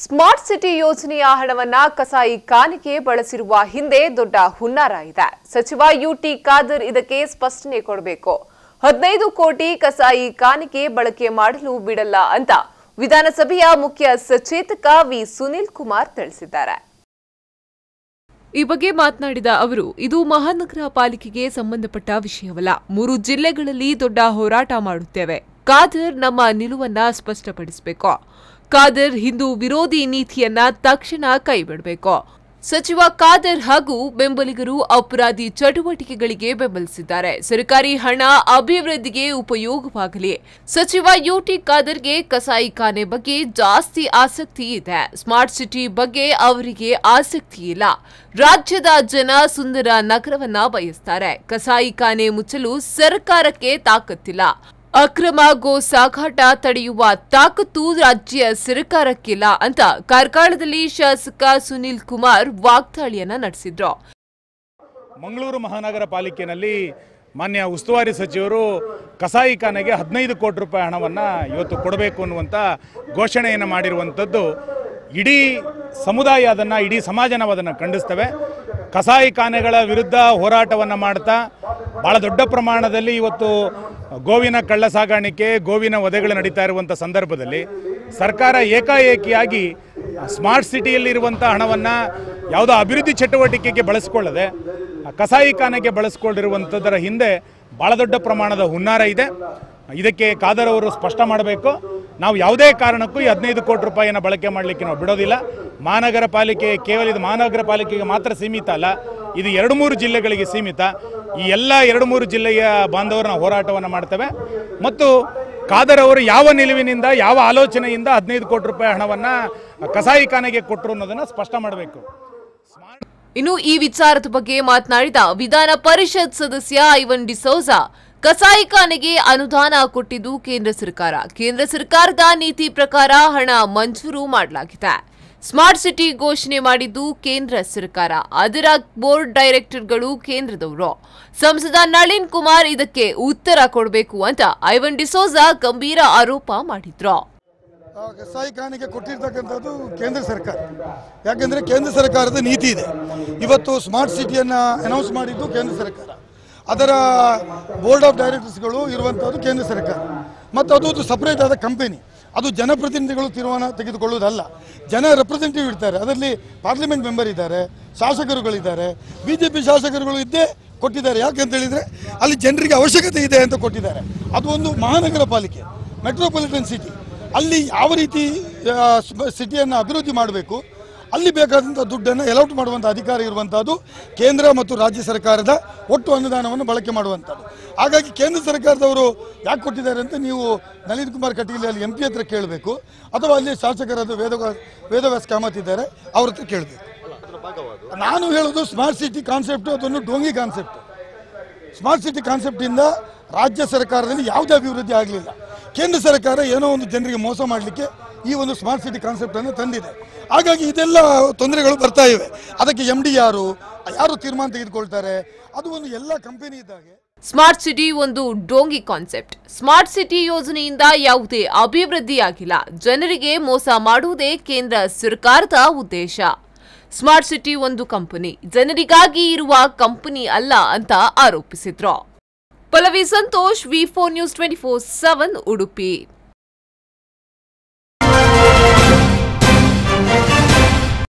Smart city ಯೋಜನೆಯ ಹಣವನ್ನ ಕಸಾಯಿ ಖಾನೆಗೆ ಬಳಸಿರುವ ಹಿಂದೆ ದೊಡ್ಡ ಹುನ್ನಾರ ಇದೆ. ಸಚಿವ ಯುಟಿ ಖಾದರ್ ಇದಕ್ಕೆ ಸ್ಪಷ್ಟನೆ ಕೊಡಬೇಕು. 15 ಕೋಟಿ ಕಸಾಯಿ ಖಾನೆಗೆ ಬಳಕೆ ಮಾಡಲು ಬಿಡಲ್ಲ ಅಂತ ವಿಧಾನಸಭೆಯ ಮುಖ್ಯ ಸಚೇತಕ ವಿ ಸುನಿಲ್ ಕುಮಾರ್ ತಿಳಿಸಿದ್ದಾರೆ. ಈ ಬಗ್ಗೆ ಮಾತನಾಡಿದ ಅವರು, ಇದು ಮಹಾನಗರ ಪಾಲಿಕೆಗೆ ಸಂಬಂಧಪಟ್ಟ ವಿಷಯವಲ್ಲ. 3 ಜಿಲ್ಲೆಗಳಲ್ಲಿ ದೊಡ್ಡ ಹೋರಾಟ ಮಾಡುತ್ತೇವೆ. ಖಾದರ್ ನಮ್ಮ ನಿಲುವನ್ನ ಸ್ಪಷ್ಟಪಡಿಸಬೇಕು. ಖಾದರ್ ಹಿಂದೂ ವಿರೋಧಿ ನೀತಿಯನ್ನ ತಕ್ಷಣ ಕೈಬಿಡಬೇಕು. ಸಚಿವ ಖಾದರ್ ಹಾಗೂ ಬೆಂಬಲಿಗರು ಅಪರಾಧಿ ಚಟುವಟಿಕೆಗಳಿಗೆ ಬೆಂಬಲಿಸಿದ್ದಾರೆ. ಸರ್ಕಾರಿ ಹಣ ಅಭಿವೃದ್ಧಿಗೆ ಉಪಯೋಗವಾಗಲಿ. ಸಚಿವ ಯುಟಿ ಖಾದರ್ಗೆ ಕಸಾಯಿ ಖಾನೆ ಬಗ್ಗೆ ಜಾಸ್ತಿ ಆಸಕ್ತಿ ಇದೆ. ಸ್ಮಾರ್ಟ್ ಸಿಟಿ ಬಗ್ಗೆ ಅವರಿಗೆ ಆಸಕ್ತಿ ಇಲ್ಲ. ರಾಜ್ಯದ ಜನ ಸುಂದರ ನಗರವನ್ನ ಬಯಸ್ತಾರೆ. ಕಸಾಯಿ ಖಾನೆ ಮುಚ್ಚಲು ಸರ್ಕಾರಕ್ಕೆ ತಾಕತ್ತಿಲ್ಲ. ಅಕ್ರಮ ಗೋ ಸಾಗಾಟ ತಡೆಯುವ ತಾಕತ್ತು ರಾಜ್ಯ ಸರ್ಕಾರಕ್ಕಿಲ್ಲ ಅಂತ ಕಾರ್ಕಳದಲ್ಲಿ ಶಾಸಕ ಸುನಿಲ್ ಕುಮಾರ್ ವಾಗ್ದಾಳಿಯನ್ನ ನಡೆಸಿದ್ರು. ಮಂಗಳೂರು ಮಹಾನಗರ ಪಾಲಿಕೆಯಲ್ಲಿ ಮಾನ್ಯ ಉಸ್ತುವಾರಿ ಸಚಿವರು ಕಸಾಯಿ ಖಾನೆಗೆ 15 ಕೋಟಿ ರೂಪಾಯಿ ಹಣವನ್ನು ಇವತ್ತು ಕೊಡಬೇಕು ಅನ್ನುವಂಥ ಘೋಷಣೆಯನ್ನು ಮಾಡಿರುವಂಥದ್ದು ಇಡೀ ಸಮುದಾಯ ಅದನ್ನು, ಇಡೀ ಸಮಾಜ ನಾವು ಅದನ್ನು ಖಂಡಿಸ್ತೇವೆ. ಕಸಾಯಿ ಖಾನೆಗಳ ವಿರುದ್ಧ ಹೋರಾಟವನ್ನು ಮಾಡ್ತಾ ಭಾಳ ದೊಡ್ಡ ಪ್ರಮಾಣದಲ್ಲಿ ಇವತ್ತು ಗೋವಿನ ಕಳ್ಳ ಸಾಗಾಣಿಕೆ, ಗೋವಿನ ವಧೆಗಳು ನಡೀತಾ ಇರುವಂಥ ಸಂದರ್ಭದಲ್ಲಿ ಸರ್ಕಾರ ಏಕಾಏಕಿಯಾಗಿ ಸ್ಮಾರ್ಟ್ ಸಿಟಿಯಲ್ಲಿರುವಂಥ ಹಣವನ್ನು ಯಾವುದೋ ಅಭಿವೃದ್ಧಿ ಚಟುವಟಿಕೆಗೆ ಬಳಸಿಕೊಳ್ಳದೆ ಕಸಾಯಿ ಖಾನೆಗೆ ಬಳಸಿಕೊಂಡಿರುವಂಥದ್ದರ ಹಿಂದೆ ಭಾಳ ದೊಡ್ಡ ಪ್ರಮಾಣದ ಹುನ್ನಾರ ಇದೆ. ಇದಕ್ಕೆ ಖಾದರ್ ಅವರು ಸ್ಪಷ್ಟ ಮಾಡಬೇಕು. ನಾವು ಯಾವುದೇ ಕಾರಣಕ್ಕೂ ಈ 15 ಕೋಟಿ ರೂಪಾಯಿಯನ್ನು ಬಳಕೆ ಮಾಡಲಿಕ್ಕೆ ನಾವು ಬಿಡೋದಿಲ್ಲ. ಮಹಾನಗರ ಪಾಲಿಕೆ ಕೇವಲ ಇದು ಮಹಾನಗರ ಪಾಲಿಕೆಗೆ ಮಾತ್ರ ಸೀಮಿತ ಅಲ್ಲ, ಇದು 2-3 ಜಿಲ್ಲೆಗಳಿಗೆ ಸೀಮಿತ. ಈ ಎಲ್ಲ 2-3 ಜಿಲ್ಲೆಯ ಬಾಂಧವರ ಹೋರಾಟವನ್ನು ಮಾಡ್ತೇವೆ. ಮತ್ತು ಖಾದರ್ ಅವರು ಯಾವ ನಿಲುವಿನಿಂದ, ಯಾವ ಆಲೋಚನೆಯಿಂದ 15 ಕೋಟಿ ರೂಪಾಯಿ ಹಣವನ್ನು ಕಸಾಯಿ ಖಾನೆಗೆ ಕೊಟ್ಟರು ಅನ್ನೋದನ್ನು ಸ್ಪಷ್ಟ ಮಾಡಬೇಕು. ಇನ್ನು ಈ ವಿಚಾರದ ಬಗ್ಗೆ ಮಾತನಾಡಿದ ವಿಧಾನ ಪರಿಷತ್ ಸದಸ್ಯ ಐವನ್ ಡಿಸೋಜಾ, ಕಸಾಯಿ ಖಾನೆಗೆ ಅನುದಾನ ಕೊಟ್ಟಿದ್ದು ಕೇಂದ್ರ ಸರ್ಕಾರ. ಕೇಂದ್ರ ಸರ್ಕಾರದ ನೀತಿ ಪ್ರಕಾರ ಹಣ ಮಂಜೂರು ಮಾಡಲಾಗಿದೆ. ಸ್ಮಾರ್ಟ್ ಸಿಟಿ ಘೋಷಣೆ ಮಾಡಿದ್ದು ಕೇಂದ್ರ ಸರ್ಕಾರ. ಅದರ ಬೋರ್ಡ್ ಡೈರೆಕ್ಟರ್ಗಳು ಕೇಂದ್ರದವರು. ಸಂಸದ ನಳಿನ್ ಕುಮಾರ್ ಇದಕ್ಕೆ ಉತ್ತರ ಕೊಡಬೇಕು ಅಂತ ಐವನ್ ಡಿಸೋಜಾ ಗಂಭೀರ ಆರೋಪ ಮಾಡಿದ್ರು. ಕಸಾಯಿ ಖಾನೆಗೆ ಕೊಟ್ಟಿರ್ತಕ್ಕಂಥದ್ದು ಕೇಂದ್ರ ಸರ್ಕಾರ. ಯಾಕೆಂದರೆ ಕೇಂದ್ರ ಸರ್ಕಾರದ ನೀತಿ ಇದೆ. ಇವತ್ತು ಸ್ಮಾರ್ಟ್ ಸಿಟಿಯನ್ನು ಅನೌನ್ಸ್ ಮಾಡಿದ್ದು ಕೇಂದ್ರ ಸರ್ಕಾರ. ಅದರ ಬೋರ್ಡ್ ಆಫ್ ಡೈರೆಕ್ಟರ್ಸ್ಗಳು ಇರುವಂಥದ್ದು ಕೇಂದ್ರ ಸರ್ಕಾರ. ಮತ್ತು ಅದು ಸಪರೇಟ್ ಆದ ಕಂಪನಿ. ಅದು ಜನಪ್ರತಿನಿಧಿಗಳು ತೀರ್ಮಾನ ತೆಗೆದುಕೊಳ್ಳುವುದಲ್ಲ. ಜನ ರೆಪ್ರೆಸೆಂಟೇಟಿವ್ ಇರ್ತಾರೆ. ಅದರಲ್ಲಿ ಪಾರ್ಲಿಮೆಂಟ್ ಮೆಂಬರ್ ಇದ್ದಾರೆ, ಶಾಸಕರುಗಳಿದ್ದಾರೆ. BJP ಶಾಸಕರುಗಳು ಇದ್ದೇ ಕೊಟ್ಟಿದ್ದಾರೆ. ಯಾಕೆಂತ ಹೇಳಿದರೆ ಅಲ್ಲಿ ಜನರಿಗೆ ಅವಶ್ಯಕತೆ ಇದೆ ಅಂತ ಕೊಟ್ಟಿದ್ದಾರೆ. ಅದು ಒಂದು ಮಹಾನಗರ ಪಾಲಿಕೆ, ಮೆಟ್ರೋಪಾಲಿಟನ್ ಸಿಟಿ. ಅಲ್ಲಿ ಯಾವ ರೀತಿ ಸಿಟಿಯನ್ನು ಅಭಿವೃದ್ಧಿ ಮಾಡಬೇಕು, ಅಲ್ಲಿ ಬೇಕಾದಂಥ ದುಡ್ಡನ್ನು ಅಲೌಟ್ ಮಾಡುವಂಥ ಅಧಿಕಾರ ಇರುವಂಥದ್ದು ಕೇಂದ್ರ ಮತ್ತು ರಾಜ್ಯ ಸರ್ಕಾರದ ಒಟ್ಟು ಅನುದಾನವನ್ನು ಬಳಕೆ ಮಾಡುವಂಥದ್ದು. ಹಾಗಾಗಿ ಕೇಂದ್ರ ಸರ್ಕಾರದವರು ಯಾಕೆ ಕೊಟ್ಟಿದ್ದಾರೆ ಅಂತ ನೀವು ನಳಿನ್ ಕುಮಾರ್ ಕಟೀಲ್ ಅಲ್ಲಿ MP ಹತ್ರ ಕೇಳಬೇಕು, ಅಥವಾ ಅಲ್ಲಿ ಶಾಸಕರಾದ ವೇದವ್ಯಾಸ್ ಕಾಮತ್ ಇದ್ದಾರೆ, ಅವ್ರ ಹತ್ರ ಕೇಳಬೇಕು. ನಾನು ಹೇಳೋದು ಸ್ಮಾರ್ಟ್ ಸಿಟಿ ಕಾನ್ಸೆಪ್ಟು ಅದನ್ನು ಡೋಂಗಿ ಕಾನ್ಸೆಪ್ಟ್. ಸ್ಮಾರ್ಟ್ ಸಿಟಿ ಕಾನ್ಸೆಪ್ಟಿಂದ ರಾಜ್ಯ ಸರ್ಕಾರದಲ್ಲಿ ಯಾವುದೇ ಅಭಿವೃದ್ಧಿ ಆಗಲಿಲ್ಲ. ಕೇಂದ್ರ ಸರ್ಕಾರ ಏನೋ ಒಂದು ಜನರಿಗೆ ಮೋಸ ಮಾಡಲಿಕ್ಕೆ ಈ ಒಂದು ಸ್ಮಾರ್ಟ್ ಸಿಟಿ ಕಾನ್ಸೆಪ್ಟನ್ನು ತಂದಿದೆ. ಹಾಗಾಗಿ ಇದೆಲ್ಲ ತೊಂದರೆಗಳು ಬರ್ತಾ ಇವೆ. ಅದಕ್ಕೆ MD ಯಾರು ತೀರ್ಮಾನ ತೆಗೆದುಕೊಳ್ತಾರೆ? ಅದು ಒಂದು ಎಲ್ಲ ಕಂಪನಿ ಇದ್ದಾಗೆ. ಸ್ಮಾರ್ಟ್ ಸಿಟಿ ಒಂದು ಡೋಂಗಿ ಕಾನ್ಸೆಪ್ಟ್. ಸ್ಮಾರ್ಟ್ ಸಿಟಿ ಯೋಜನೆಯಿಂದ ಯಾವುದೇ ಅಭಿವೃದ್ಧಿಯಾಗಿಲ್ಲ. ಜನರಿಗೆ ಮೋಸ ಮಾಡುವುದೇ ಕೇಂದ್ರ ಸರ್ಕಾರದ ಉದ್ದೇಶ. ಸ್ಮಾರ್ಟ್ ಸಿಟಿ ಒಂದು ಕಂಪನಿ, ಜನರಿಗಾಗಿ ಇರುವ ಕಂಪನಿ ಅಲ್ಲ ಅಂತ ಆರೋಪಿಸಿದ್ರು. Pallavi Santosh, V4 News 24/7 Udupi.